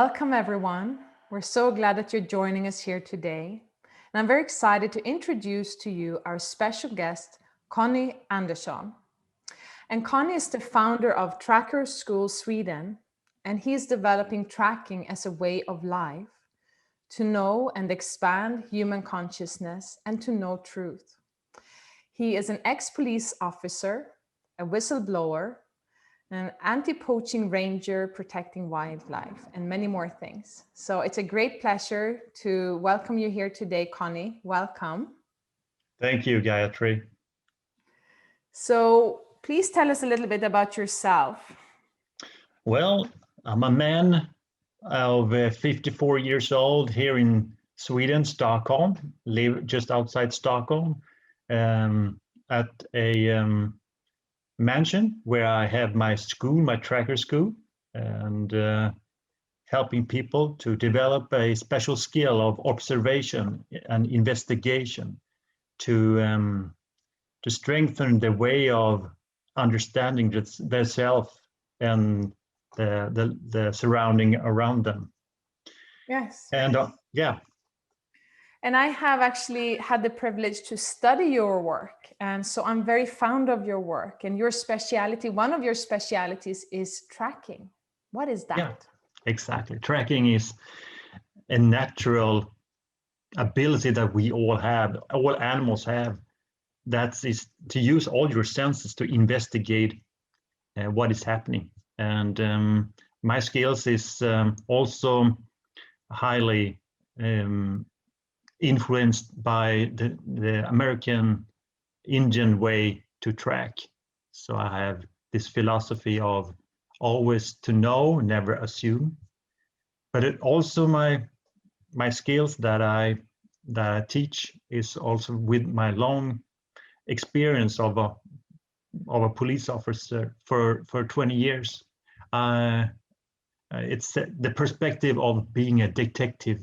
Welcome, everyone. We're so glad that you're joining us here today. And I'm very excited to introduce to you our special guest, Conny Andersson. And Conny is the founder of Tracker School Sweden, and he's developing tracking as a way of life to know and expand human consciousness and to know truth. He is an ex-police officer, a whistleblower, an anti-poaching ranger protecting wildlife, and many more things. So it's a great pleasure to welcome you here today, Conny. Welcome. Thank you, Gayatri. So please tell us a little bit about yourself. Well, I'm a man of 54 years old here in Sweden, Stockholm, live just outside Stockholm, at a mansion where I have my school, my tracker school, and helping people to develop a special skill of observation and investigation to strengthen the way of understanding their self and the surrounding around them. Yes. And yeah. And I have actually had the privilege to study your work. And so I'm very fond of your work. And your speciality, one of your specialities is tracking. What is that? Yeah, exactly. Tracking is a natural ability that we all have, all animals have. That is to use all your senses to investigate what is happening. And my skills is also highly influenced by the American Indian way to track. So I have this philosophy of always to know, never assume. But it also my skills that I teach is also with my long experience of a police officer for 20 years. It's the perspective of being a detective.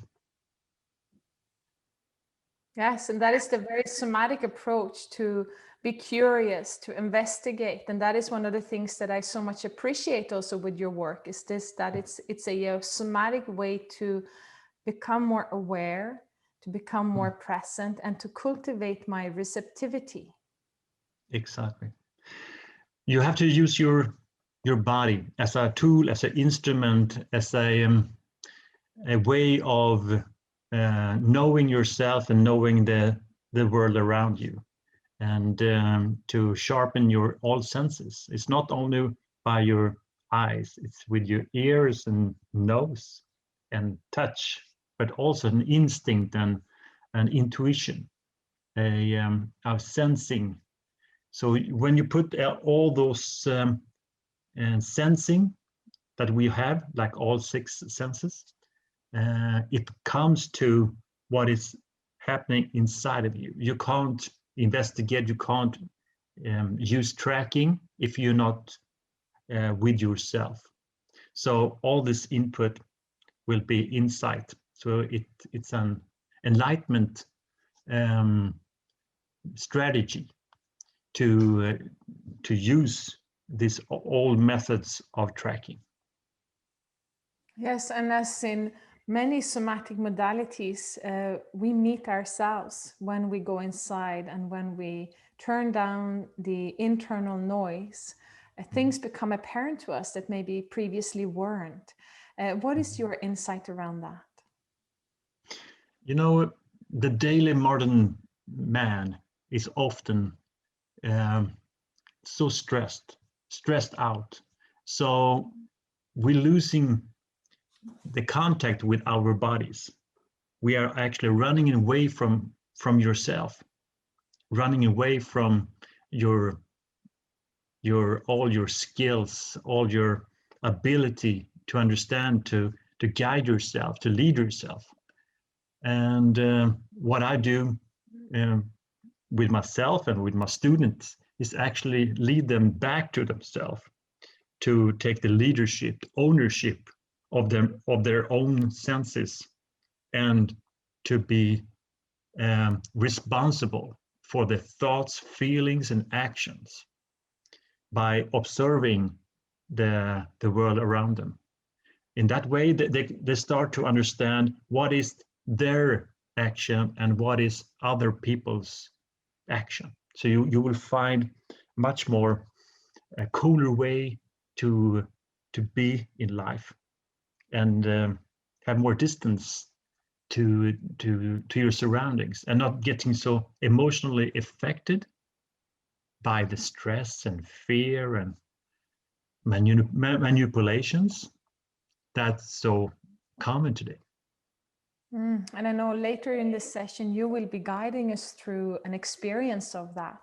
Yes, and that is the very somatic approach to be curious, to investigate. And that is one of the things that I so much appreciate also with your work is this, that it's a somatic way to become more aware, to become more present, and to cultivate my receptivity. Exactly. You have to use your body as a tool, as an instrument, as a way of knowing yourself and knowing the world around you, and to sharpen your all senses. It's not only by your eyes, it's with your ears and nose and touch, but also an instinct and an intuition, of sensing. So when you put all those sensing that we have, like all six senses, it comes to what is happening inside of you. You can't investigate, you can't use tracking if you're not with yourself. So all this input will be insight. So it's an enlightenment strategy to use these old methods of tracking. Yes, and as in many somatic modalities, we meet ourselves when we go inside and when we turn down the internal noise. Things become apparent to us that maybe previously weren't. What is your insight around that? You know, the daily modern man is often so stressed out. So we're losing the contact with our bodies. We are actually running away from yourself, running away from your all your skills, all your ability to understand, to guide yourself, to lead yourself. And what I do with myself and with my students is actually lead them back to themselves, to take the leadership, ownership of their own senses, and to be responsible for their thoughts, feelings, and actions by observing the world around them. in that way, they start to understand what is their action and what is other people's action. So you will find much more a cooler way to be in life, and have more distance to your surroundings, and not getting so emotionally affected by the stress and fear and manipulations that's so common today. And I know later in this session you will be guiding us through an experience of that.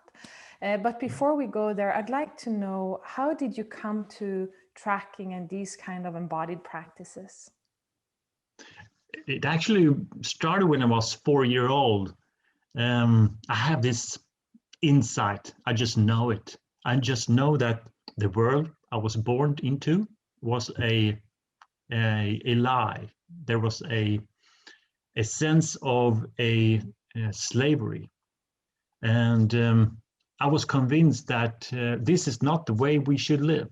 But before we go there, I'd like to know, how did you come to tracking and these kind of embodied practices? It actually started when I was 4 years old. I have this insight. I just know it. I just know that the world I was born into was a lie. There was a sense of a slavery, and I was convinced that this is not the way we should live.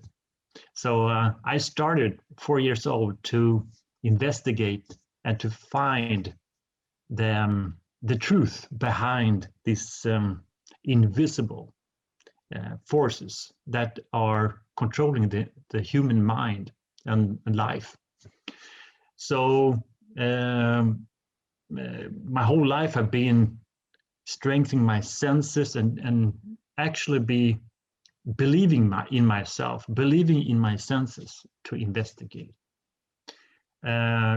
So I started 4 years old to investigate and to find the truth behind these invisible forces that are controlling the human mind and life. So my whole life I've been strengthening my senses and actually be believing in myself, believing in my senses to investigate.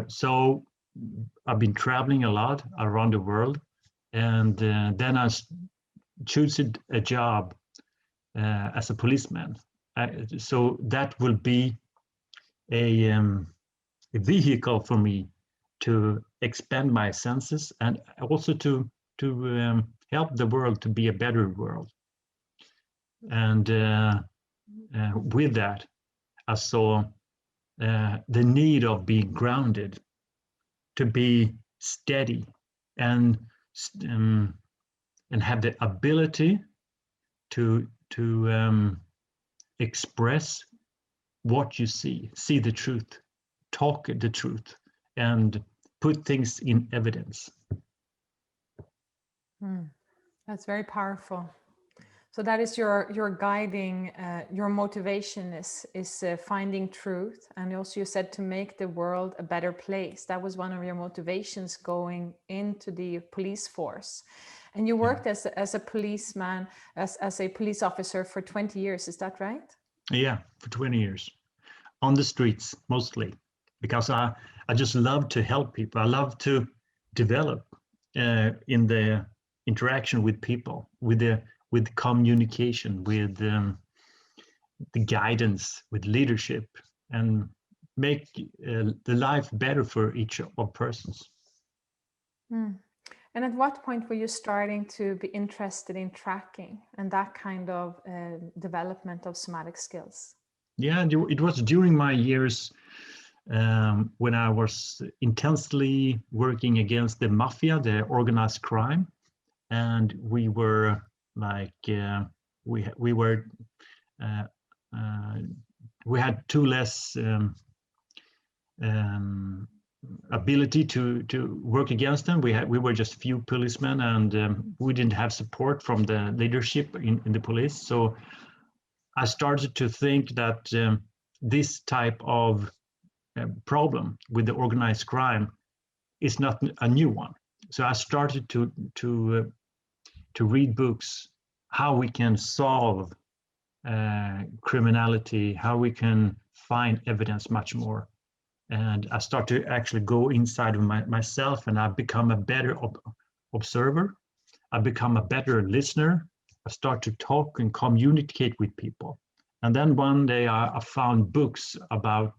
So I've been traveling a lot around the world, and then I chose a job as a policeman. So that will be a vehicle for me to expand my senses, and also to help the world to be a better world. And with that, I saw the need of being grounded, to be steady, and have the ability to express what you see the truth, talk the truth, and put things in evidence. That's very powerful. So that is your guiding, your motivation is finding truth, and also you said to make the world a better place. That was one of your motivations going into the police force, and you worked as a policeman, as a police officer for 20 years. Is that right? Yeah, for 20 years, on the streets mostly, because I just love to help people. I love to develop in the interaction with people, with communication, with the guidance, with leadership, and make the life better for each of persons. And at what point were you starting to be interested in tracking and that kind of development of somatic skills? Yeah, it was during my years when I was intensely working against the mafia, the organized crime, and we were like we had too less ability to work against them. We were just few policemen, and we didn't have support from the leadership in the police. So I started to think that this type of problem with the organized crime is not a new one. So I started to read books, how we can solve criminality, how we can find evidence much more. And I start to actually go inside of myself, and I become a better observer. I become a better listener. I start to talk and communicate with people. And then one day I found books about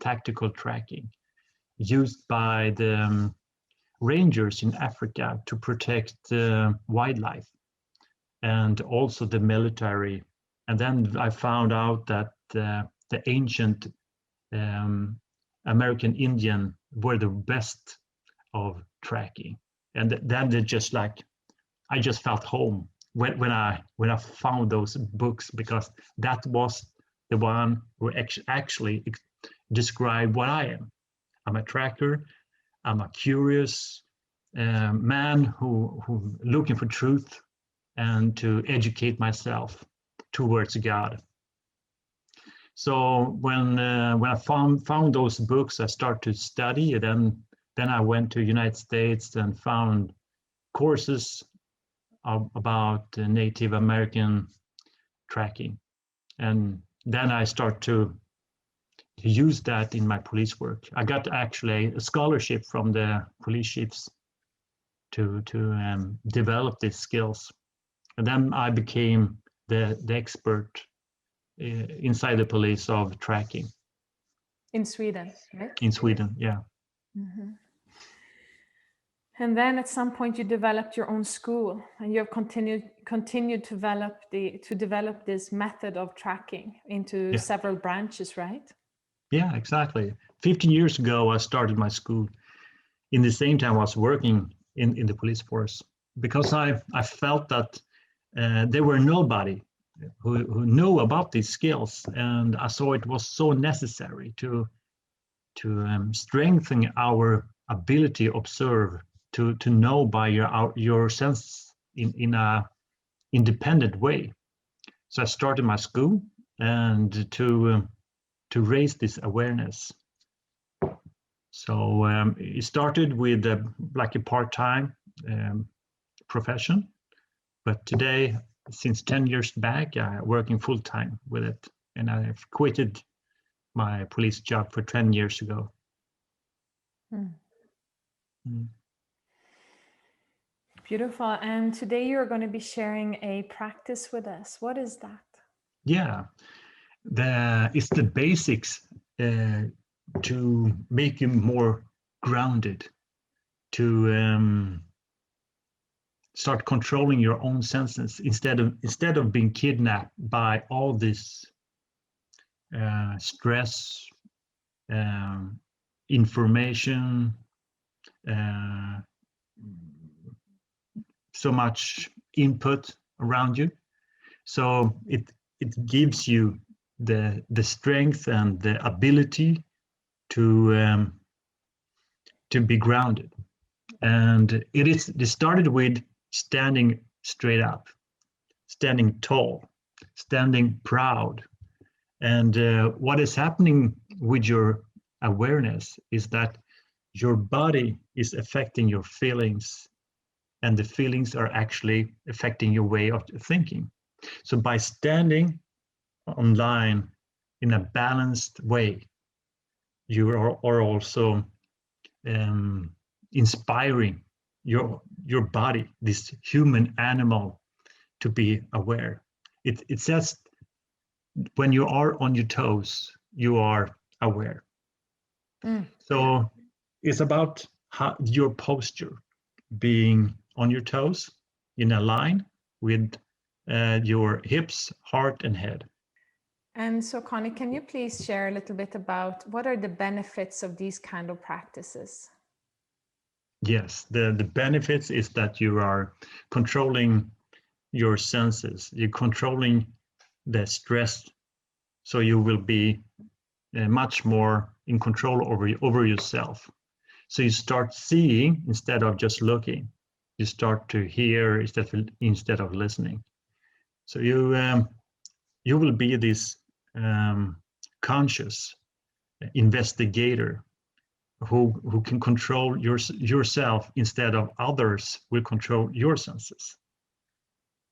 tactical tracking used by the rangers in Africa to protect wildlife, and also the military. And then I found out that the ancient American Indian were the best of tracking. And then they just like, I just felt home when I found those books, because that was the one who actually describe what I am. I'm a tracker. I'm a curious man who looking for truth and to educate myself towards God. So when I found those books, I started to study. And then I went to United States and found courses about Native American tracking, and then I start to use that in my police work. I got actually a scholarship from the police chiefs to develop these skills, and then I became the expert inside the police of tracking In Sweden, right? in Sweden. Yeah. Mm-hmm. And then at some point you developed your own school, and you have continued to develop this method of tracking into Yeah. several branches, right? Yeah, exactly. 15 years ago, I started my school. In the same time, I was working in the police force because I felt that there were nobody who knew about these skills, and I saw it was so necessary to strengthen our ability to observe, to know by your senses in a independent way. So I started my school and to raise this awareness. So it started with like a part-time profession, but today, since 10 years back, I'm working full-time with it, and I've quitted my police job for 10 years ago. Hmm. Mm. Beautiful. And today you're going to be sharing a practice with us. What is that? Yeah, it's the basics to make you more grounded, to start controlling your own senses instead of being kidnapped by all this stress, information, uh, so much input around you. So it gives you the strength and the ability to be grounded. And it started with standing straight up, standing tall, standing proud. And what is happening with your awareness is that your body is affecting your feelings, and the feelings are actually affecting your way of thinking. So by standing online in a balanced way, you are also inspiring your body, this human animal, to be aware. It says when you are on your toes, you are aware. Mm. So it's about your posture, being on your toes in a line with your hips, heart, and head. And so, Connie, can you please share a little bit about what are the benefits of these kind of practices? Yes, the benefits is that you are controlling your senses, you're controlling the stress, so you will be much more in control over yourself. So you start seeing instead of just looking. You start to hear instead of listening. So you will be this conscious investigator who can control yourself instead of others will control your senses.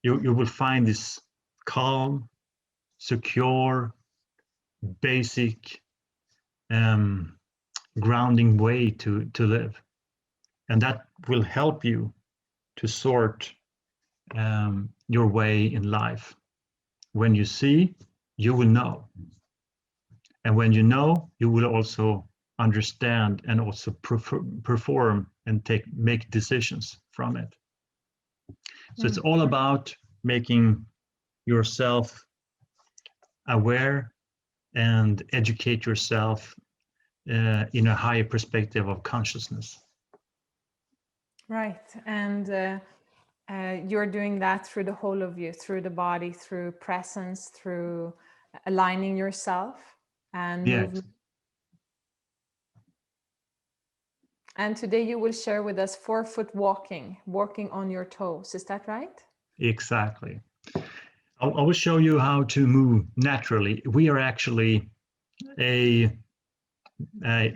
You will find this calm, secure, basic grounding way to live, and that will help you to sort your way in life. When you see, you will know, and when you know, you will also understand and also perform and make decisions from it. So it's all about making yourself aware and educate yourself in a higher perspective of consciousness. Right. And you're doing that through the whole of you, through the body, through presence, through aligning yourself and Yeah, movement. And today you will share with us forefoot walking, walking on your toes. Is that right? Exactly. I will show you how to move naturally. We are actually a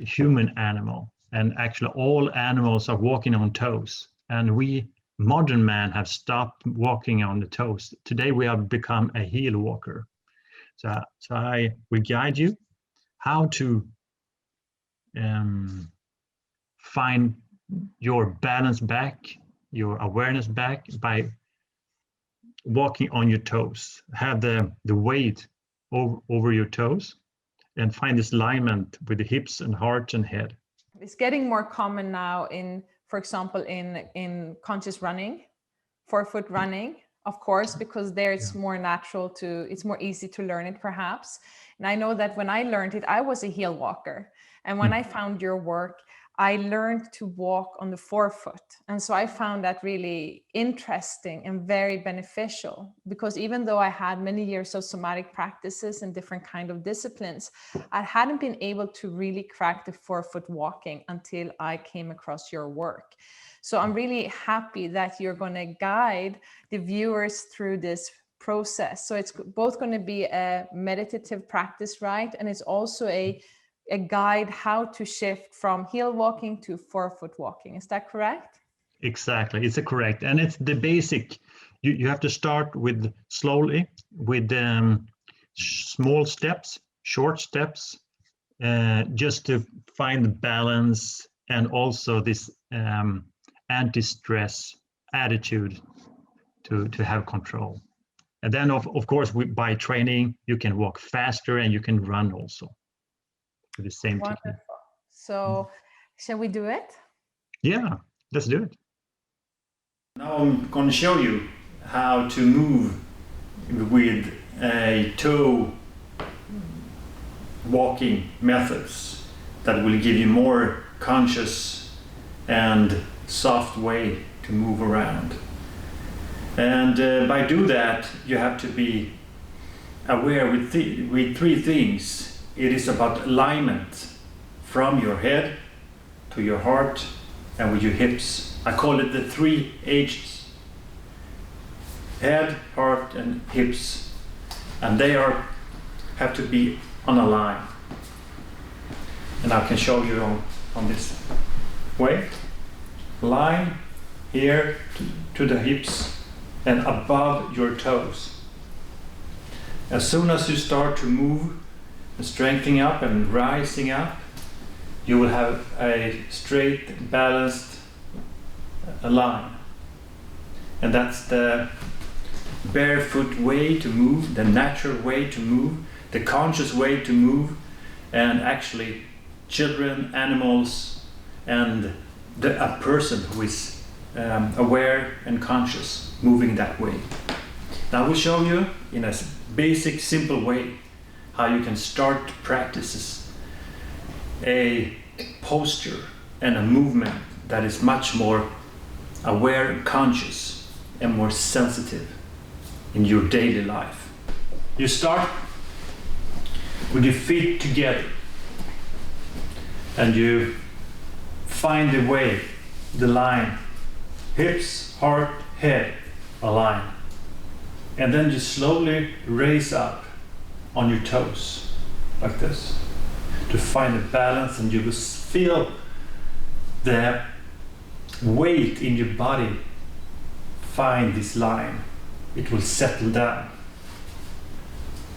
human animal, and actually all animals are walking on toes. And we, modern man, have stopped walking on the toes. Today we have become a heel walker. So I will guide you how to find your balance back, your awareness back by walking on your toes. Have the weight over your toes and find this alignment with the hips and heart and head. It's getting more common now in, for example, in conscious running, forefoot running, of course, because there it's more natural to, it's more easy to learn it perhaps. And I know that when I learned it, I was a heel walker. And when I found your work, I learned to walk on the forefoot. And so I found that really interesting and very beneficial, because even though I had many years of somatic practices and different kind of disciplines, I hadn't been able to really crack the forefoot walking until I came across your work. So I'm really happy that you're going to guide the viewers through this process. So it's both going to be a meditative practice, right? And it's also a guide how to shift from heel walking to forefoot walking. Is that correct? Exactly, it's correct. And it's the basic. You have to start with slowly, with small steps, short steps, just to find the balance and also this anti-stress attitude to have control. And then of course by training you can walk faster and you can run also with the same technique. So shall we do it? Yeah, let's do it. Now I'm going to show you how to move with a toe walking methods that will give you more conscious and soft way to move around. And by do that, you have to be aware with three things. It is about alignment from your head to your heart and with your hips. I call it the 3 H's. Head, heart, and hips. And they have to be on a line. And I can show you on this way. Line here to the hips and above your toes. As soon as you start to move and strengthening up and rising up, you will have a straight, balanced line. And that's the barefoot way to move, the natural way to move, the conscious way to move, and actually children, animals, and a person who is aware and conscious moving that way. Now I will show you in a basic, simple way how you can start practices a posture and a movement that is much more aware and conscious and more sensitive in your daily life. You start with your feet together and you find the way, the line, hips, heart, head, align. And then you slowly raise up on your toes like this to find a balance, and you will feel the weight in your body find this line. It will settle down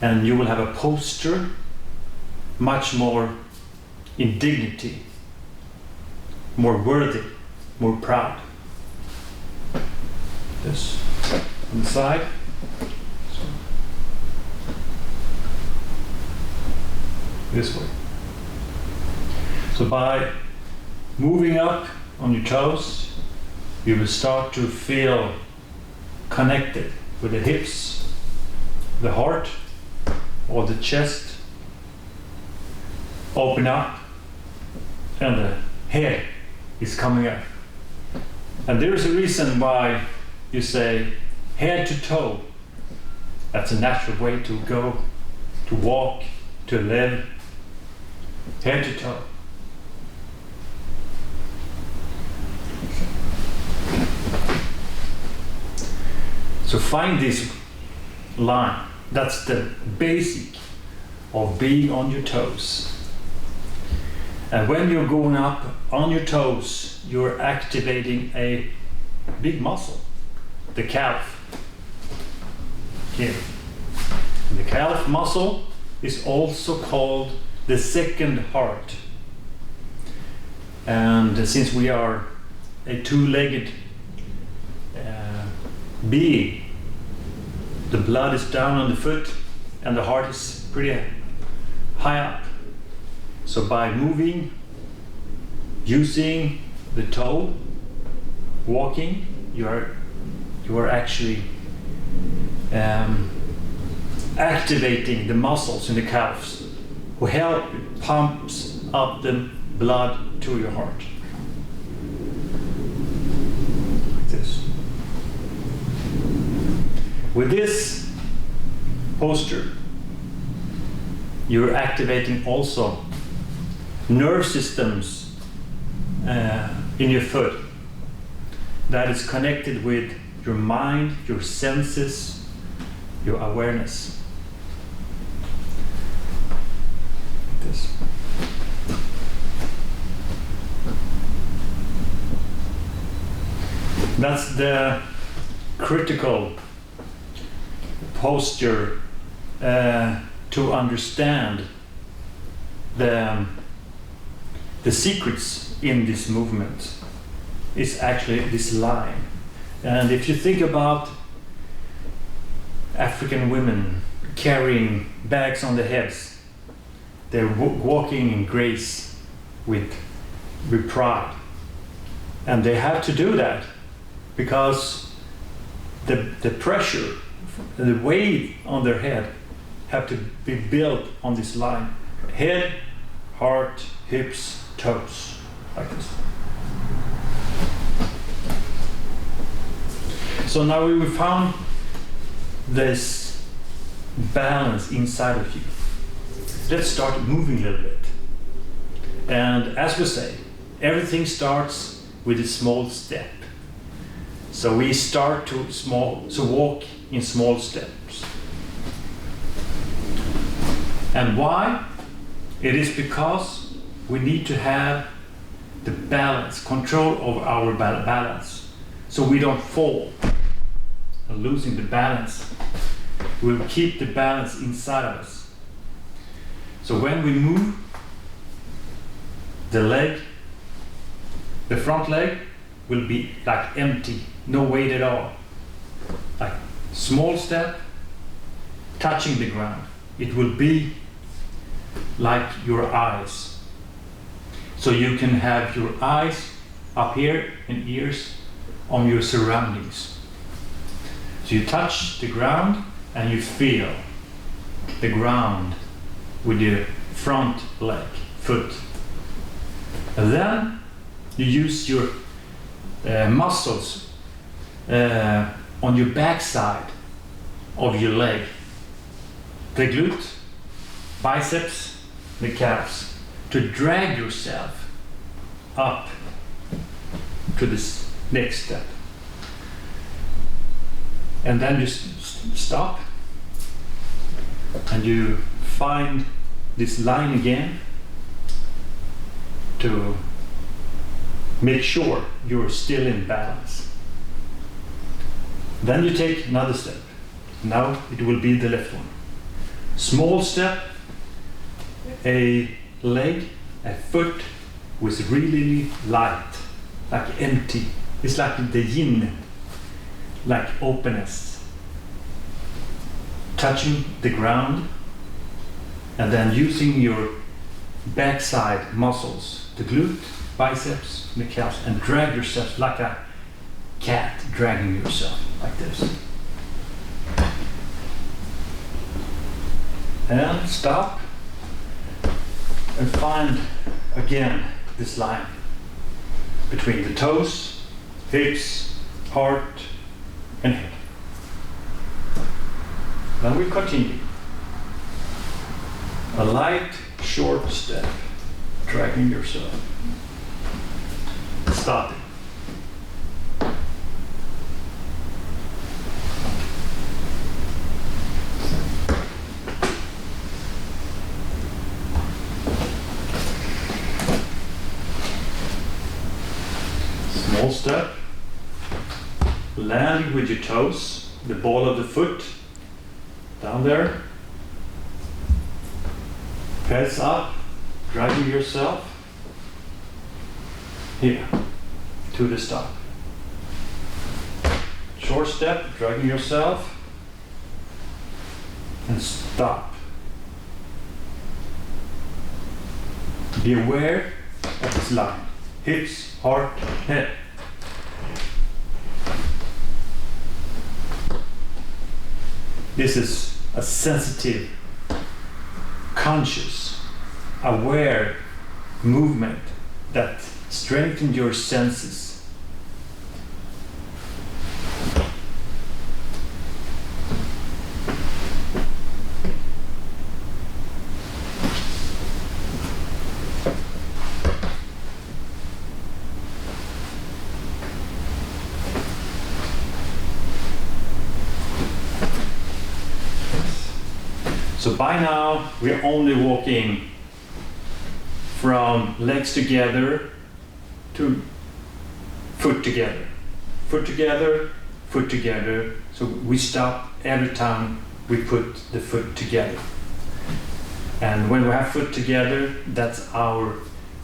and you will have a posture much more in dignity, more worthy, more proud. This on the side. This way. So by moving up on your toes, you will start to feel connected with the hips, the heart, or the chest. Open up, and the head is coming up. And there is a reason why you say head to toe. That's a natural way to go, to walk, to live. Head to toe. So find this line. That's the basic of being on your toes. And when you're going up on your toes, you're activating a big muscle, the calf. Here. The calf muscle is also called the second heart. And since we are a two-legged being, the blood is down on the foot and the heart is pretty high up. So by moving, using the toe, walking, you are actually activating the muscles in the calves, who help pumps up the blood to your heart. Like this. With this posture, you're activating also nerve systems in your foot that is connected with your mind, your senses, your awareness. Like this. That's the critical posture to understand the secrets in this movement. Is actually this line. And if you think about African women carrying bags on their heads, they're walking in grace with pride. And they have to do that because the pressure, the weight on their head have to be built on this line. Head, heart, hips, toes, like this. So now we found this balance inside of you. Let's start moving a little bit. And as we say, everything starts with a small step. So we start to walk in small steps. And why? It is because we need to have the balance, control over our balance, so we don't fall. Losing the balance, we'll keep the balance inside of us. So when we move the leg, the front leg will be like empty, no weight at all. Like small step, touching the ground. It will be like your eyes. So you can have your eyes up here and ears on your surroundings. So you touch the ground and you feel the ground with your front leg, foot. And then you use your muscles on your backside of your leg. The glute, biceps, the calves, to drag yourself up to this next step. And then you stop and you find this line again to make sure you're still in balance. Then you take another step. Now it will be the left one. Small step, a leg, a foot was really light, like empty. It's like the yin, like openness. Touching the ground and then using your backside muscles, the glute, biceps, the calves, and drag yourself like a cat dragging yourself, like this. And stop and find again this line between the toes, hips, heart, and head. Then we continue. A light, short step, dragging yourself. Stop it. step, landing with your toes, the ball of the foot, down there, heads up, dragging yourself here to the stop. Short step, dragging yourself, and stop. Be aware of this line. Hips, heart, head. This is a sensitive, conscious, aware movement that strengthens your senses. So by now, we're only walking from legs together to foot together. Foot together, foot together. So we stop every time we put the foot together. And when we have foot together, that's our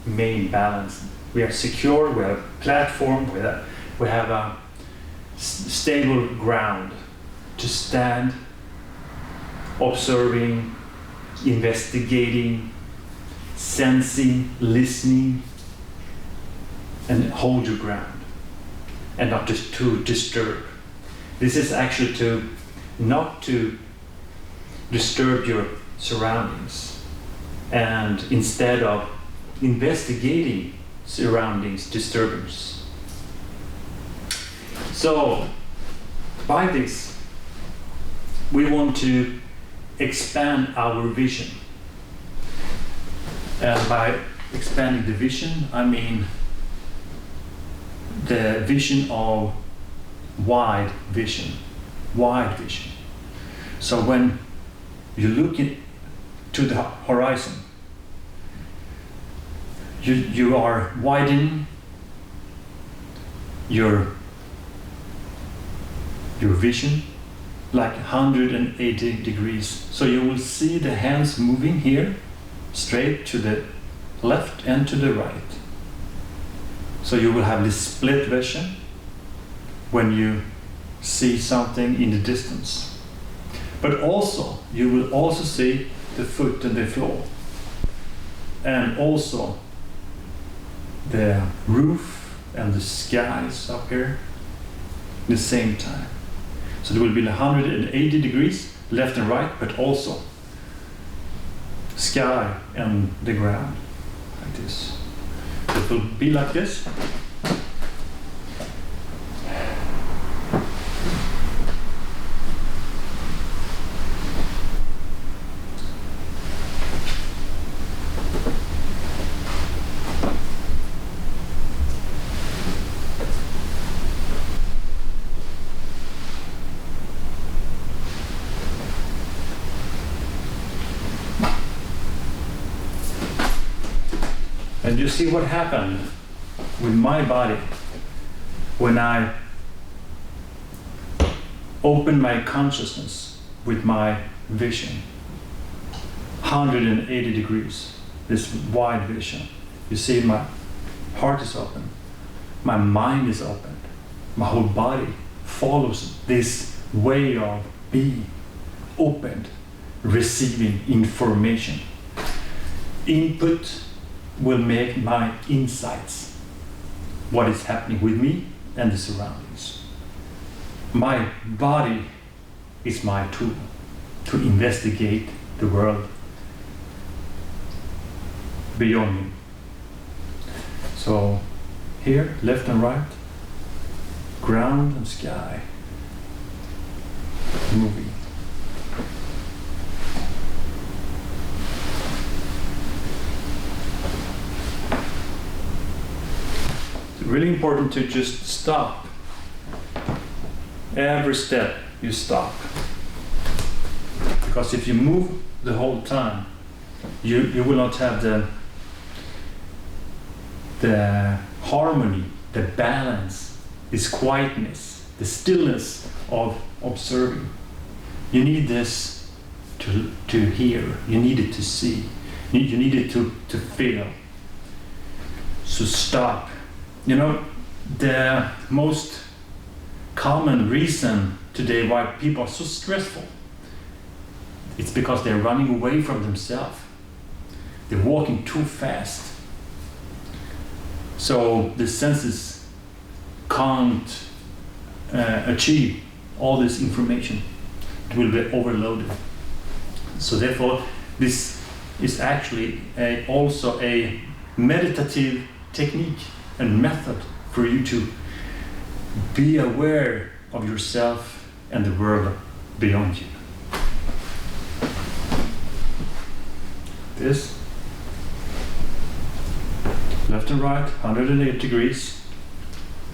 main balance. We are secure, we have a platform, we have a stable ground to stand, observing, investigating, sensing, listening, and hold your ground, and not just to disturb. This is actually not to disturb your surroundings, and instead of investigating surroundings disturbance. So by this, we want to expand our vision. And by expanding the vision, I mean the vision of wide vision. Wide vision. So when you look to the horizon, you are widening your vision like 180 degrees. So you will see the hands moving here, straight to the left and to the right. So you will have this split vision when you see something in the distance. But also, you will also see the foot and the floor. And also the roof and the skies up here at the same time. So there will be 180 degrees left and right, but also sky and the ground, like this. It will be like this. And you see what happened with my body when I opened my consciousness with my vision. 180 degrees, this wide vision. You see my heart is open, my mind is open, my whole body follows this way of being opened, receiving information. Input will make my insights, what is happening with me and the surroundings. My body is my tool to investigate the world beyond me. So here, left and right, ground and sky, moving. Really important to just stop. Every step you stop. Because if you move the whole time, you will not have the harmony, the balance this quietness, the stillness of observing. You need this to hear, you need it to see, you need it to feel. So stop. You know, the most common reason today why people are so stressful, it's because they're running away from themselves. They're walking too fast. So the senses can't achieve all this information. It will be overloaded. So therefore, this is actually also a meditative technique and method for you to be aware of yourself and the world beyond you. This, left and right, 180 degrees,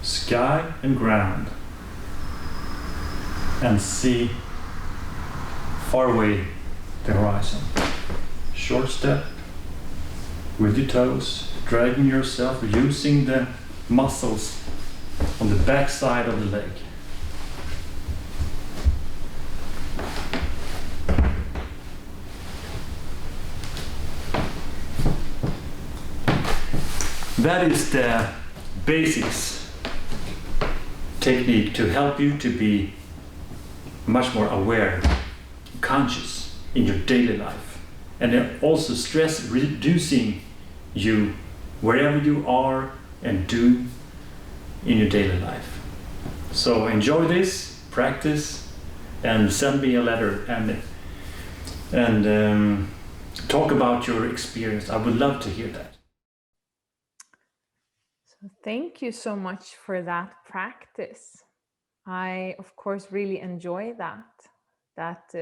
sky and ground, and see far away the horizon. Short step with your toes, dragging yourself, using the muscles on the back side of the leg. That is the basics technique to help you to be much more aware, conscious in your daily life, and then also stress reducing you wherever you are and do in your daily life. So enjoy this, practice, and send me a letter and talk about your experience. I would love to hear that. So thank you so much for that practice. I, of course, really enjoy that.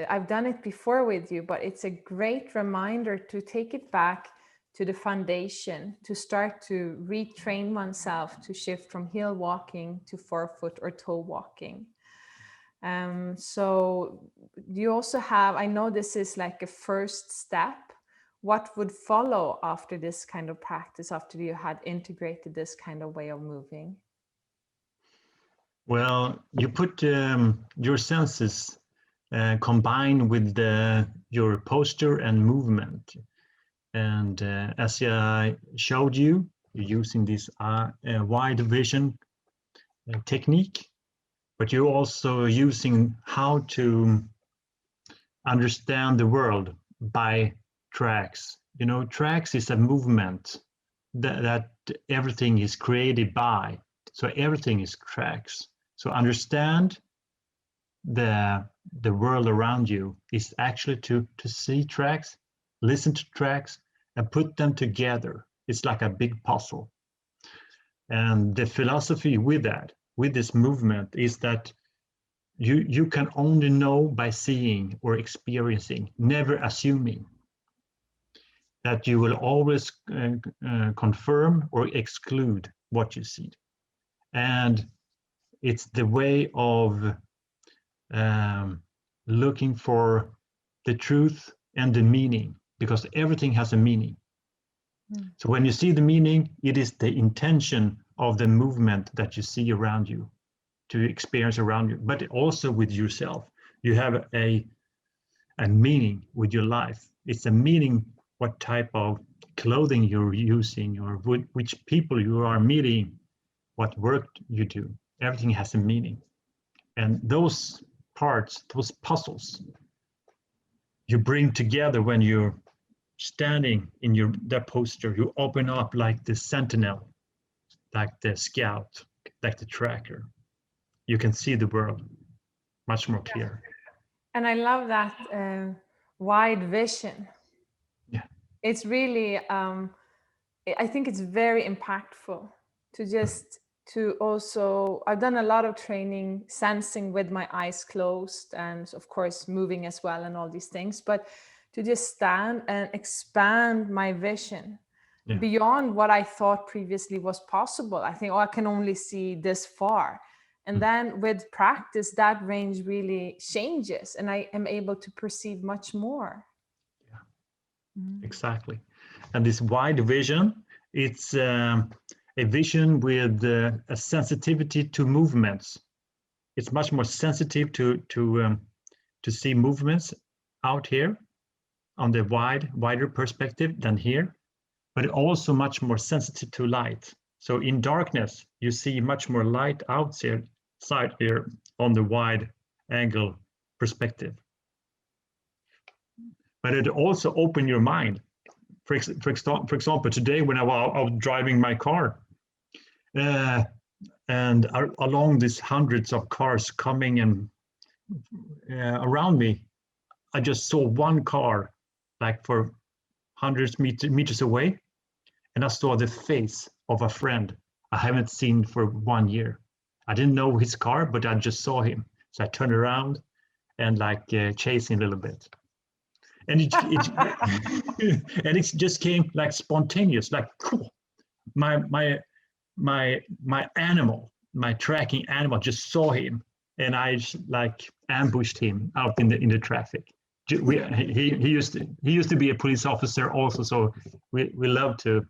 I've done it before with you, but it's a great reminder to take it back to the foundation, to start to retrain oneself to shift from heel walking to forefoot or toe walking. So you also have, I know this is like a first step. What would follow after this kind of practice, after you had integrated this kind of way of moving? Well, you put your senses combined with your posture and movement. And as I showed you, you're using this wide vision technique, but you're also using how to understand the world by tracks. You know, tracks is a movement that everything is created by. So everything is tracks. So understand the world around you is actually to see tracks, listen to tracks, and put them together. It's like a big puzzle. And the philosophy with that, with this movement, is that you can only know by seeing or experiencing, never assuming. That you will always confirm or exclude what you see. And it's the way of looking for the truth and the meaning, because everything has a meaning. So when you see the meaning, it is the intention of the movement that you see around you, to experience around you, but also with yourself. You have a meaning with your life. It's a meaning what type of clothing you're using, or which people you are meeting, what work you do. Everything has a meaning. And those parts, those puzzles, you bring together when you're standing in that posture. You open up like the sentinel, like the scout, like the tracker. You can see the world much more clear. And I love that wide vision. Yeah. It's really, I think it's very impactful to just to also, I've done a lot of training, sensing with my eyes closed and of course moving as well and all these things, but to just stand and expand my vision beyond what I thought previously was possible. I think, I can only see this far. And then with practice, that range really changes and I am able to perceive much more. Exactly. And this wide vision, it's a vision with a sensitivity to movements. It's much more sensitive to see movements out here on the wider perspective than here, but also much more sensitive to light. So in darkness, you see much more light outside here on the wide angle perspective. But it also opened your mind. For example, today when I was driving my car, and along these hundreds of cars coming and around me, I just saw one car, like for hundreds meters away, and I saw the face of a friend I haven't seen for 1 year. I didn't know his car, but I just saw him. So I turned around and like chasing a little bit. And it and it just came like spontaneous, like cool. My animal, my tracking animal, just saw him, and I like ambushed him out in the traffic. He used to be a police officer also, so we love to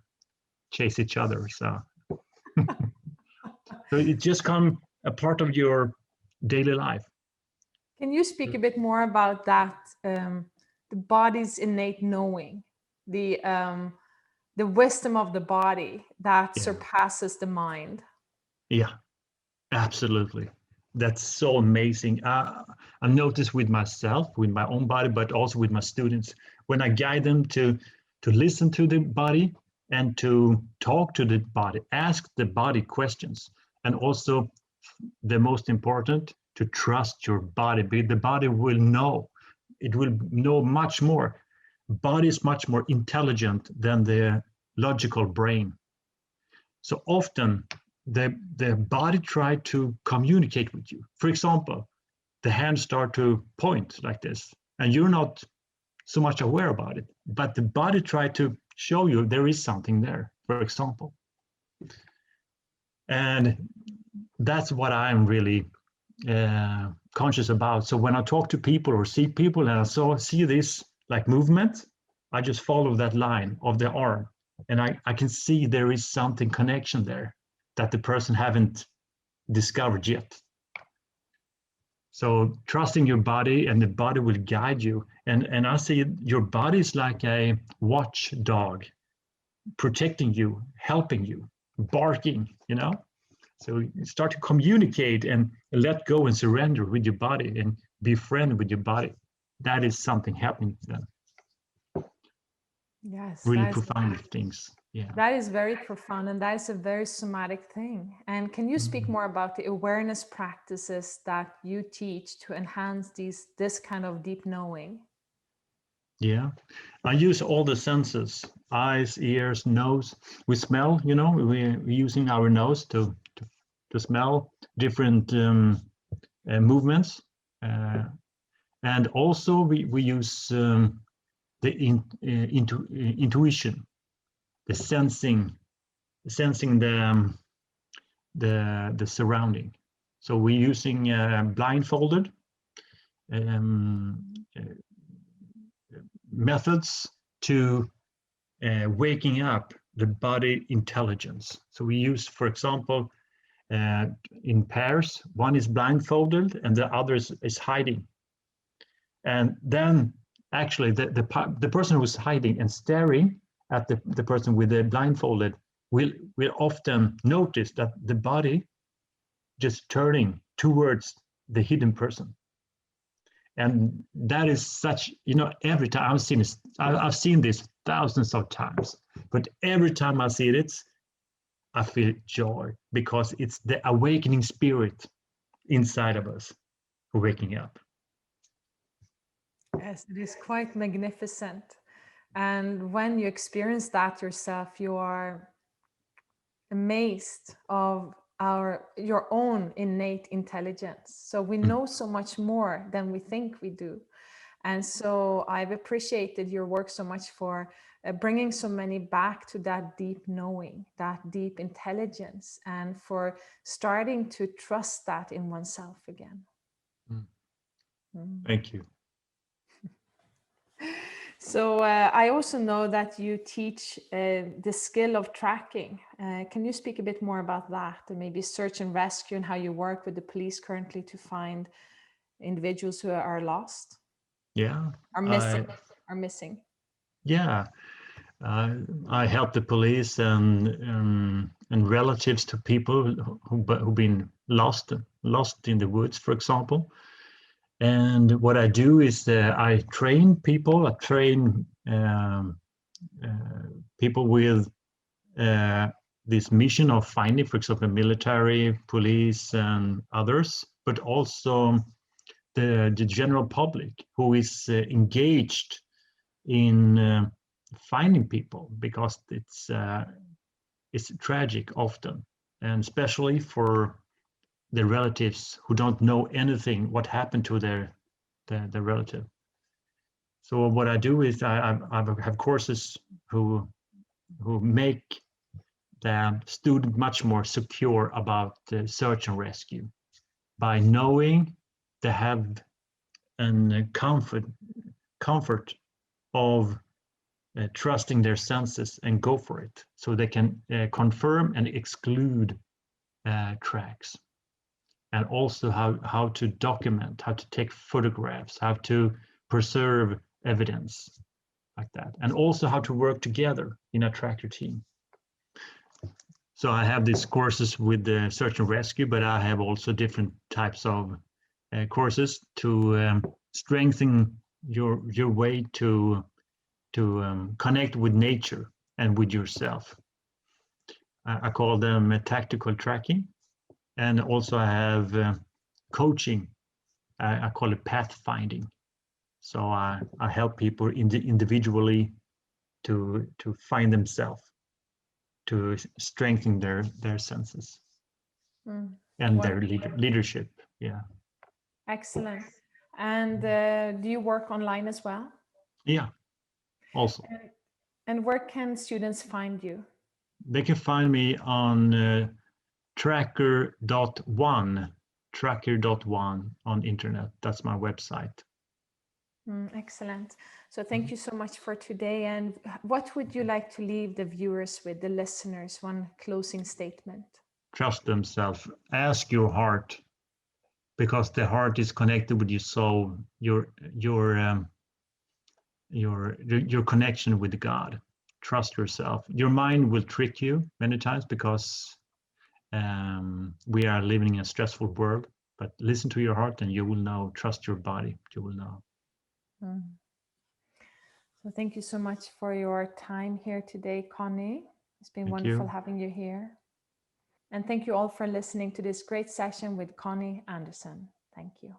chase each other. So so it just come a part of your daily life. Can you speak a bit more about that? The body's innate knowing, the wisdom of the body that surpasses the mind. Yeah, absolutely. That's so amazing. I notice with myself, with my own body, but also with my students, when I guide them to listen to the body and to talk to the body, ask the body questions, and also the most important, to trust your body. The body will know. It will know much more. Body is much more intelligent than the logical brain. So often the body try to communicate with you. For example, the hands start to point like this, and you're not so much aware about it, but the body try to show you there is something there, for example. And that's what I'm really conscious about. So when I talk to people or see people and I see this like movement, I just follow that line of the arm, and I can see there is something connection there that the person haven't discovered yet. So trusting your body, and the body will guide you. And I see your body is like a watchdog, protecting you, helping you, barking, you know? So you start to communicate and let go and surrender with your body and be friend with your body. That is something happening then. Yes, Really profound things. Yeah. That is very profound, and that is a very somatic thing. And can you speak more about the awareness practices that you teach to enhance this kind of deep knowing? Yeah, I use all the senses: eyes, ears, nose. We smell, you know, we're using our nose to smell different movements. And also we use the intuition, the sensing the surrounding. So we're using blindfolded methods to waking up the body intelligence. So we use, for example, in pairs, one is blindfolded and the other is hiding. And then actually the person who's hiding and staring at the person with the blindfolded will often notice that the body just turning towards the hidden person. And that is such, you know, every time I've seen this thousands of times, but every time I see it, I feel joy, because it's the awakening spirit inside of us waking up. Yes, it is quite magnificent. And when you experience that yourself, you are amazed of your own innate intelligence. So we know so much more than we think we do. And so I've appreciated your work so much for bringing so many back to that deep knowing, that deep intelligence, and for starting to trust that in oneself again. Thank you. So I also know that you teach the skill of tracking. Can you speak a bit more about that, and maybe search and rescue, and how you work with the police currently to find individuals who are lost, Yeah, are missing? yeah. I help the police and relatives to people who've been lost in the woods, for example. And what I do is I train people. I train people with this mission of finding, for example, military, police, and others, but also the general public who is engaged in finding people, because it's tragic often, and especially for the relatives who don't know anything what happened to their relative. So what I do is I have courses who make the student much more secure about search and rescue by knowing they have a comfort of trusting their senses and go for it, so they can confirm and exclude tracks, and also how to document, how to take photographs, how to preserve evidence like that, and also how to work together in a tracker team. So I have these courses with the search and rescue, but I have also different types of courses to strengthen your way to connect with nature and with yourself. I call them tactical tracking, and also I have coaching. I call it pathfinding. So I help people individually to find themselves, to strengthen their senses and their leadership. Yeah. Excellent. And do you work online as well? Yeah. Also, And where can students find you? they can find me on tracker.one on internet. That's my website. Excellent. So thank you so much for today. And what would you like to leave the viewers with, the listeners? One closing statement. Trust themselves. Ask your heart, because the heart is connected with your soul, your connection with God. Trust yourself. Your mind will trick you many times, because we are living in a stressful world. But listen to your heart, and you will know. Trust your body. You will know. So thank you so much for your time here today, Connie. It's been Thank wonderful you. having you here. And thank you all for listening to this great session with Connie Anderson. Thank you.